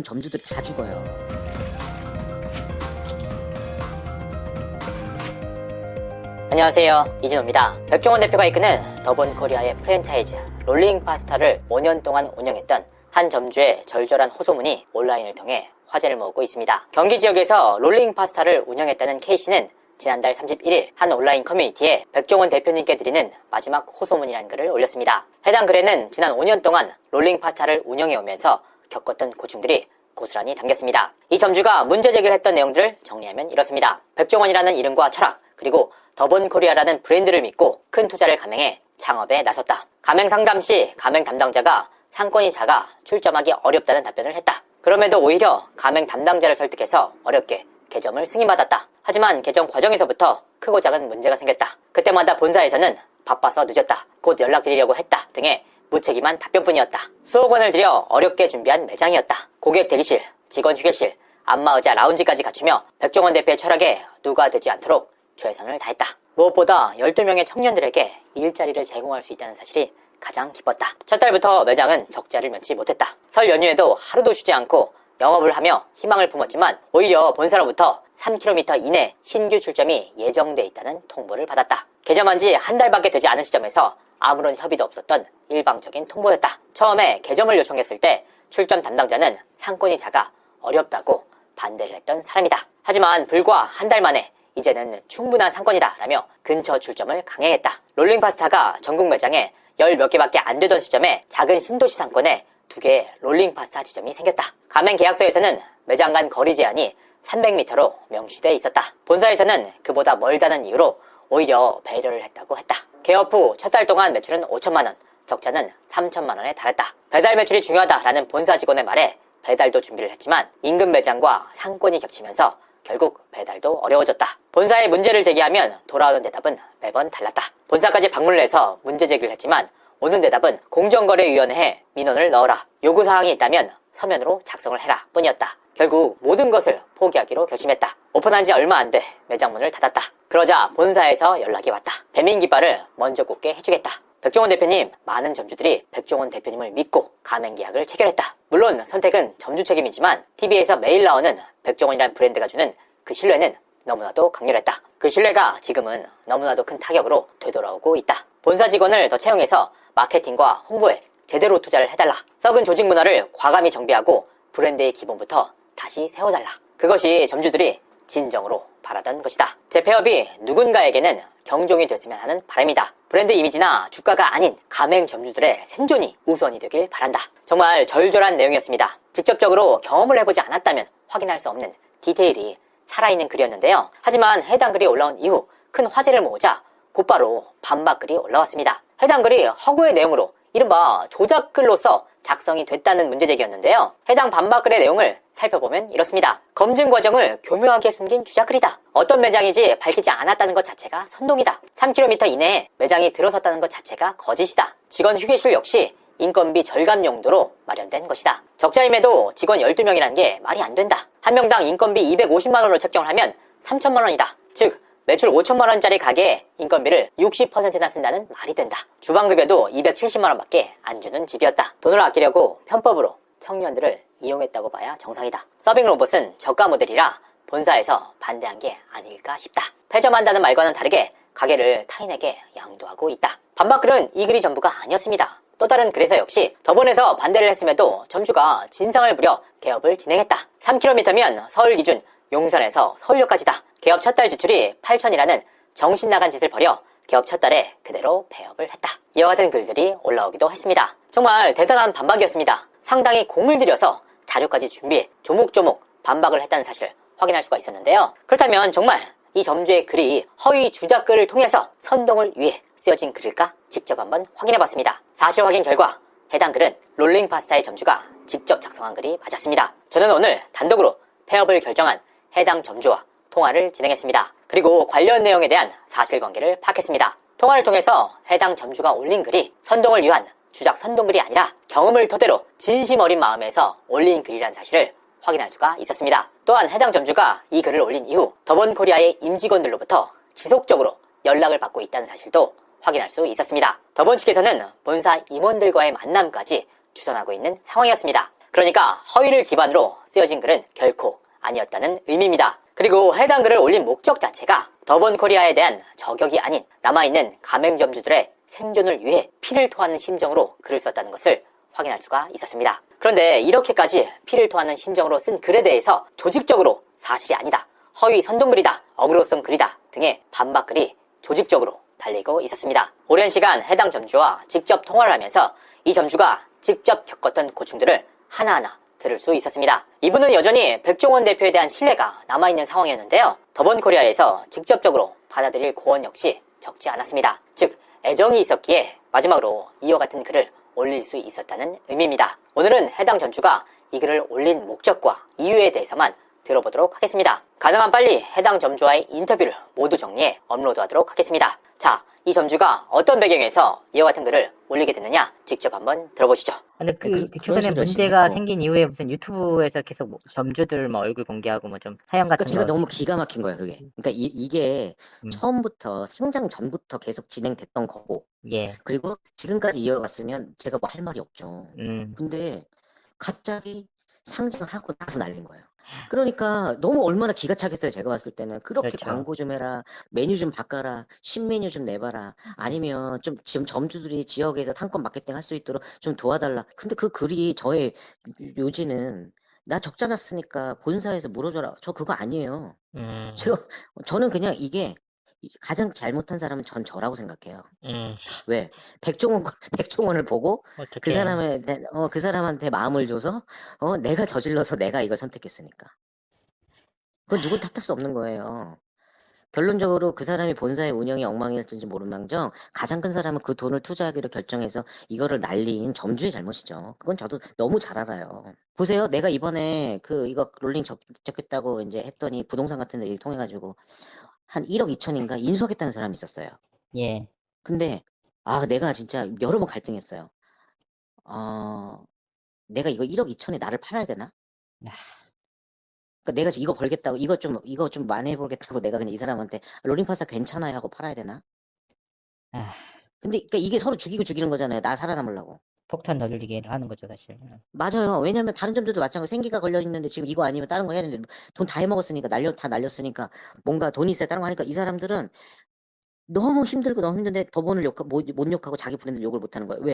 점주들이 다 죽어요. 안녕하세요, 이진호입니다. 백종원 대표가 이끄는 더본코리아의 프랜차이즈 롤링파스타를 5년 동안 운영했던 한 점주의 절절한 호소문이 온라인을 통해 화제를 모으고 있습니다. 경기 지역에서 롤링파스타를 운영했다는 K씨는 지난달 31일 한 온라인 커뮤니티에 백종원 대표님께 드리는 마지막 호소문이라는 글을 올렸습니다. 해당 글에는 지난 5년 동안 롤링파스타를 운영해오면서 겪었던 고충들이 고스란히 담겼습니다. 이 점주가 문제 제기를 했던 내용들을 정리하면 이렇습니다. 백종원이라는 이름과 철학, 그리고 더본코리아라는 브랜드를 믿고 큰 투자를 감행해 창업에 나섰다. 가맹 상담 시 가맹 담당자가 상권이 작아 출점하기 어렵다는 답변을 했다. 그럼에도 오히려 가맹 담당자를 설득해서 어렵게 개점을 승인받았다. 하지만 개점 과정에서부터 크고 작은 문제가 생겼다. 그때마다 본사에서는 바빠서 늦었다, 곧 연락드리려고 했다 등의 무책임한 답변뿐이었다. 수억 원을 들여 어렵게 준비한 매장이었다. 고객 대기실, 직원 휴게실, 안마의자, 라운지까지 갖추며 백종원 대표의 철학에 누가 되지 않도록 최선을 다했다. 무엇보다 12명의 청년들에게 일자리를 제공할 수 있다는 사실이 가장 기뻤다. 첫 달부터 매장은 적자를 면치 못했다. 설 연휴에도 하루도 쉬지 않고 영업을 하며 희망을 품었지만 오히려 본사로부터 3km 이내 신규 출점이 예정돼 있다는 통보를 받았다. 개점한 지 한 달밖에 되지 않은 시점에서 아무런 협의도 없었던 일방적인 통보였다. 처음에 개점을 요청했을 때 출점 담당자는 상권이 작아 어렵다고 반대를 했던 사람이다. 하지만 불과 한 달 만에 이제는 충분한 상권이다 라며 근처 출점을 강행했다. 롤링파스타가 전국 매장에 10몇 개밖에 안 되던 시점에 작은 신도시 상권에 2개의 롤링파스타 지점이 생겼다. 가맹 계약서에서는 매장 간 거리 제한이 300m로 명시돼 있었다. 본사에서는 그보다 멀다는 이유로 오히려 배려를 했다고 했다. 개업 후 첫 달 동안 매출은 5천만원, 적자는 3천만원에 달했다. 배달 매출이 중요하다라는 본사 직원의 말에 배달도 준비를 했지만 인근 매장과 상권이 겹치면서 결국 배달도 어려워졌다. 본사에 문제를 제기하면 돌아오는 대답은 매번 달랐다. 본사까지 방문을 해서 문제 제기를 했지만 오는 대답은 공정거래위원회에 민원을 넣어라, 요구사항이 있다면 서면으로 작성을 해라 뿐이었다. 결국 모든 것을 포기하기로 결심했다. 오픈한 지 얼마 안 돼 매장 문을 닫았다. 그러자 본사에서 연락이 왔다. 배민 깃발을 먼저 꽂게 해주겠다. 백종원 대표님, 많은 점주들이 백종원 대표님을 믿고 가맹 계약을 체결했다. 물론 선택은 점주 책임이지만 TV에서 매일 나오는 백종원이라는 브랜드가 주는 그 신뢰는 너무나도 강렬했다. 그 신뢰가 지금은 너무나도 큰 타격으로 되돌아오고 있다. 본사 직원을 더 채용해서 마케팅과 홍보에 제대로 투자를 해달라. 썩은 조직 문화를 과감히 정비하고 브랜드의 기본부터 다시 세워달라. 그것이 점주들이 진정으로 바라던 것이다. 제 폐업이 누군가에게는 경종이 됐으면 하는 바람이다. 브랜드 이미지나 주가가 아닌 가맹 점주들의 생존이 우선이 되길 바란다. 정말 절절한 내용이었습니다. 직접적으로 경험을 해보지 않았다면 확인할 수 없는 디테일이 살아있는 글이었는데요. 하지만 해당 글이 올라온 이후 큰 화제를 모으자 곧바로 반박글이 올라왔습니다. 해당 글이 허구의 내용으로 이른바 조작글로서 작성이 됐다는 문제제기였는데요. 해당 반박글의 내용을 살펴보면 이렇습니다. 검증 과정을 교묘하게 숨긴 주작글이다. 어떤 매장인지 밝히지 않았다는 것 자체가 선동이다. 3km 이내에 매장이 들어섰다는 것 자체가 거짓이다. 직원 휴게실 역시 인건비 절감 용도로 마련된 것이다. 적자임에도 직원 12명이라는 게 말이 안 된다. 한 명당 인건비 250만원으로 책정을 하면 3천만원이다. 즉 매출 5천만원짜리 가게에 인건비를 60%나 쓴다는 말이 된다. 주방급여도 270만원밖에 안 주는 집이었다. 돈을 아끼려고 편법으로 청년들을 이용했다고 봐야 정상이다. 서빙 로봇은 저가 모델이라 본사에서 반대한 게 아닐까 싶다. 폐점한다는 말과는 다르게 가게를 타인에게 양도하고 있다. 반박글은 이 글이 전부가 아니었습니다. 또 다른 글에서 역시 더본에서 반대를 했음에도 점주가 진상을 부려 개업을 진행했다. 3km면 서울 기준 용산에서 서울역까지다. 개업 첫 달 지출이 8천이라는 정신 나간 짓을 벌여 개업 첫 달에 그대로 폐업을 했다. 이와 같은 글들이 올라오기도 했습니다. 정말 대단한 반박이었습니다. 상당히 공을 들여서 자료까지 준비해 조목조목 반박을 했다는 사실을 확인할 수가 있었는데요. 그렇다면 정말 이 점주의 글이 허위 주작글을 통해서 선동을 위해 쓰여진 글일까? 직접 한번 확인해봤습니다. 사실 확인 결과 해당 글은 롤링파스타의 점주가 직접 작성한 글이 맞았습니다. 저는 오늘 단독으로 폐업을 결정한 해당 점주와 통화를 진행했습니다. 그리고 관련 내용에 대한 사실관계를 파악했습니다. 통화를 통해서 해당 점주가 올린 글이 선동을 위한 주작 선동글이 아니라 경험을 토대로 진심 어린 마음에서 올린 글이라는 사실을 확인할 수가 있었습니다. 또한 해당 점주가 이 글을 올린 이후 더본코리아의 임직원들로부터 지속적으로 연락을 받고 있다는 사실도 확인할 수 있었습니다. 더본 측에서는 본사 임원들과의 만남까지 주선하고 있는 상황이었습니다. 그러니까 허위를 기반으로 쓰여진 글은 결코 아니었다는 의미입니다. 그리고 해당 글을 올린 목적 자체가 더본코리아에 대한 저격이 아닌 남아있는 가맹점주들의 생존을 위해 피를 토하는 심정으로 글을 썼다는 것을 확인할 수가 있었습니다. 그런데 이렇게까지 피를 토하는 심정으로 쓴 글에 대해서 조직적으로 사실이 아니다, 허위 선동글이다, 어그로성 글이다 등의 반박글이 조직적으로 달리고 있었습니다. 오랜 시간 해당 점주와 직접 통화를 하면서 이 점주가 직접 겪었던 고충들을 하나하나 들을 수 있었습니다. 이분은 여전히 백종원 대표에 대한 신뢰가 남아있는 상황이었는데요. 더본코리아에서 직접적으로 받아들일 고언 역시 적지 않았습니다. 즉 애정이 있었기에 마지막으로 이와 같은 글을 올릴 수 있었다는 의미입니다. 오늘은 해당 점주가 이 글을 올린 목적과 이유에 대해서만 들어보도록 하겠습니다. 가능한 빨리 해당 점주와의 인터뷰를 모두 정리해 업로드하도록 하겠습니다. 자, 이 점주가 어떤 배경에서 이와 같은 글을 올리게 됐느냐 직접 한번 들어보시죠. 근데 그런 최근에 식으로 문제가 했고. 생긴 이후에 무슨 유튜브에서 계속 뭐 점주들 뭐 얼굴 공개하고 뭐 좀 사연 같은 그러니까 제가 거. 너무 기가 막힌 거예요, 그게. 그러니까 이게 처음부터 생장 전부터 계속 진행됐던 거고, 예. 그리고 지금까지 이어갔으면 제가 뭐 할 말이 없죠. 음. 근데 갑자기 상장하고 나서 날린 거예요. 그러니까 너무 얼마나 기가 차겠어요, 제가 봤을 때는. 그렇게 그렇죠. 광고 좀 해라, 메뉴 좀 바꿔라, 신메뉴 좀 내봐라, 아니면 좀 지금 점주들이 지역에서 상권 마케팅 할 수 있도록 좀 도와달라. 근데 그 글이 저의 요지는 나 적자 났으니까 본사에서 물어줘라. 저 그거 아니에요. 저는 그냥 이게 가장 잘못한 사람은 전 저라고 생각해요. 왜? 백종원을 보고 그 사람한테 그 사람한테 마음을 줘서 내가 저질러서 내가 이걸 선택했으니까. 그건 누군 탓할 수 없는 거예요. 결론적으로 그 사람이 본사의 운영이 엉망이었는지 모른망정 가장 큰 사람은 그 돈을 투자하기로 결정해서 이거를 날린 점주의 잘못이죠. 그건 저도 너무 잘 알아요. 보세요. 내가 이번에 이거 롤링 접겠다고 이제 했더니 부동산 같은 데 통해 가지고 한 1억 2천인가 인수하겠다는 사람이 있었어요. 예. 근데 내가 진짜 여러 번 갈등했어요. 내가 이거 1억 2천에 나를 팔아야 되나? 그러니까 내가 이거 벌겠다고 이거 좀 만회해 보겠다고 내가 그냥 이 사람한테 롤링파사 괜찮아요 하고 팔아야 되나? 근데 그러니까 이게 서로 죽이고 죽이는 거잖아요. 나 살아남으려고. 폭탄 널리기를 하는 거죠, 사실. 맞아요. 왜냐면 다른 점들도 마찬가지로 생기가 걸려 있는데 지금 이거 아니면 다른 거 해야 되는데 돈 다 해먹었으니까 다 날렸으니까 뭔가 돈이 있어야 다른 거 하니까 이 사람들은 너무 힘들고 너무 힘든데 못 욕하고 자기 브랜드 욕을 못 하는 거예요. 왜?